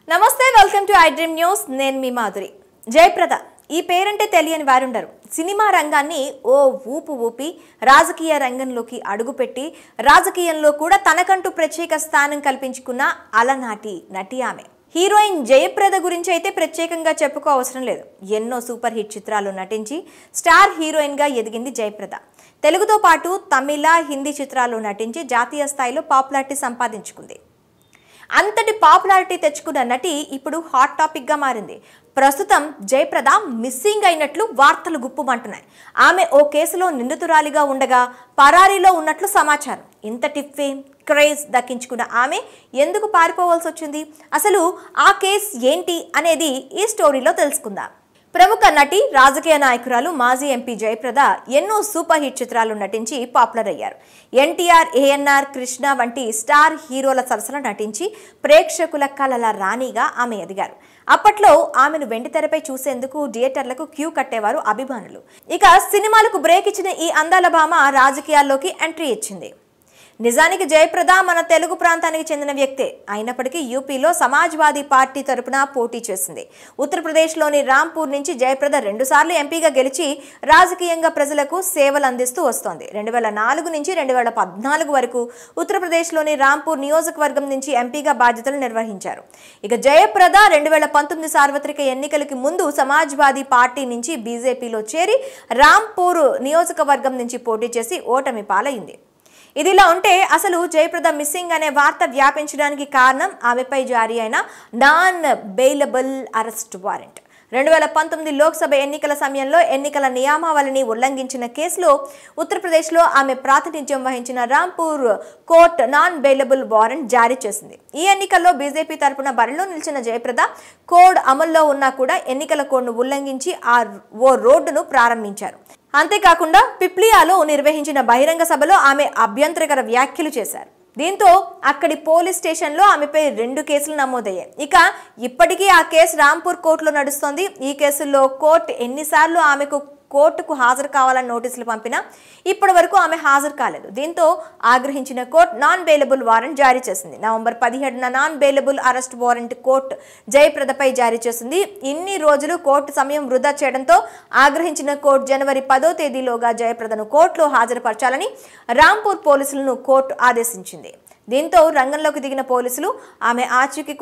నమస్తే welcome to I dream news నేను మీ మాధురి జయప్రద ఈ పేరంటే తెలియని వారుండరు సినిమా రంగాన్ని ఓ ఊపు ఊపి రాజకీయ రంగంలోకి అడుగుపెట్టి రాజకీయంలో కూడా తనకంటూ ప్రత్యేక స్థానం కల్పించుకున్న అలనాటి నటి ఆమె హీరోయిన్ జయప్రద గురించి అయితే ప్రత్యేకంగా చెప్పుకో అవసరం లేదు ఎన్నో సూపర్ హిట్ చిత్రాల్లో నటించి స్టార్ హీరోయిన్ గా ఎదిగింది జయప్రద తెలుగుతో పాటు తమిళ హిందీ చిత్రాల్లో నటించి జాతీయ స్థాయిలో పాపులారిటీ సంపాదించుకుంది అంతటి పాపులారిటీ తెచ్చుకున్న నటి ఇప్పుడు హాట్ టాపిక్ గా మారింది ప్రస్తుతం జయప్రద మిస్సింగ్ అయినట్లు వార్తలు గుప్పుమంటున్నాయి ఆమె ఓ కేసులో నిందితురాలిగా ఉండగా పరారీలో ఉన్నట్లు సమాచారం ఇంతటి ఫేమ్ క్రేజ్ దక్కించుకున్న ఆమె ఎందుకు పారిపోవాల్సి వచ్చింది అసలు ఆ కేసు ఏంటి అనేది ఈ స్టోరీలో తెలుసుకుందాం ప్రముఖ నటి రాజకీయ నాయకురాలు మాజీ ఎంపీ జయప్రద ఎన్నో సూపర్ హిట్ చిత్రాలు నటించి పాపులర్ అయ్యారు ఎన్టీఆర్ ఏఎన్ఆర్ కృష్ణ వంటి స్టార్ హీరోల సరసన నటించి ప్రేక్షకుల కలల రాణిగా ఆమె ఎదిగారు అప్పట్లో ఆమెను వెండితెరపై చూసేందుకు థియేటర్లకు క్యూ కట్టేవారు అభిమానులు ఇక సినిమాలకు బ్రేక్ ఇచ్చిన ఈ అందాల భామ రాజకీయాల్లోకి ఎంట్రీ ఇచ్చింది నిజానికి జయప్రద మన తెలుగు ప్రాంతానికి చెందిన వ్యక్తే అయినప్పటికీ యూపీలో సమాజ్వాదీ పార్టీ తరపున పోటీ చేసింది ఉత్తరప్రదేశ్లోని రాంపూర్ నుంచి జయప్రద 2 సార్లు ఎంపీగా గెలిచి రాజకీయంగా ప్రజలకు సేవలు అందిస్తూ వస్తోంది 2004 నుంచి 2014 వరకు ఉత్తరప్రదేశ్లోని రాంపూర్ నియోజకవర్గం నుంచి ఎంపీగా బాధ్యతలు నిర్వహించారు ఇక జయప్రద 2019 సార్వత్రిక ఎన్నికలకి ముందు సమాజ్వాదీ పార్టీ నుంచి బీజేపీలో చేరి రాంపూర్ నియోజకవర్గం నుంచి పోటీ చేసి ఓటమి పాలైంది ఇదిలా ఉంటే అసలు జయప్రద మిస్సింగ్ అనే వార్త వ్యాపించడానికి కారణం ఆమెపై జారీ అయిన non bailable arrest warrant 2019 Lok Sabha ఎన్నికల సమయంలో ఎన్నికల నియమావళిని ఉల్లంఘించిన కేసులో ఉత్తరప్రదేశ్లో ఆమె ప్రాతినిధ్యం వహించిన Rampur court non bailable warrant జారీ చేసింది ఈ ఎన్నికల్లో బీజేపీ తరపున బరిలో నిలిచిన జయప్రద కోడ్ అమల్లో ఉన్నా కూడా ఎన్నికల కోడ్ను ఉల్లంఘించి ఓ రోడ్డును ప్రారంభించారు అంతేకాకుండా పిప్లియాలో నిర్వహించిన బహిరంగ సభలో ఆమె అభ్యంతరకర వ్యాఖ్యలు చేశారు దీంతో అక్కడి పోలీస్ స్టేషన్లో ఆమెపై 2 కేసులు నమోదయ్యాయి ఇక ఇప్పటికీ ఆ కేసు రాంపూర్ కోర్టులో నడుస్తోంది ఈ కేసులో కోర్టు ఎన్నిసార్లు ఆమెకు కోర్టుకు హాజరు కావాలని నోటీసులు పంపినా ఇప్పటి వరకు ఆమె హాజరు కాలేదు దీంతో ఆగ్రహించిన కోర్టు నాన్ బెయిలబుల్ వారెంట్ జారీ చేసింది నవంబర్ 17న non bailable arrest warrant court జయప్రదపై జారీ చేసింది ఇన్ని రోజులు కోర్టు సమయం వృధా చేయడంతో ఆగ్రహించిన కోర్టు జనవరి 10వ తేదీలోగా జయప్రదను కోర్టులో హాజరుపరచాలని రాంపూర్ పోలీసులను కోర్టు ఆదేశించింది దీంతో రంగంలోకి దిగిన పోలీసులు ఆమె ఆచూకీ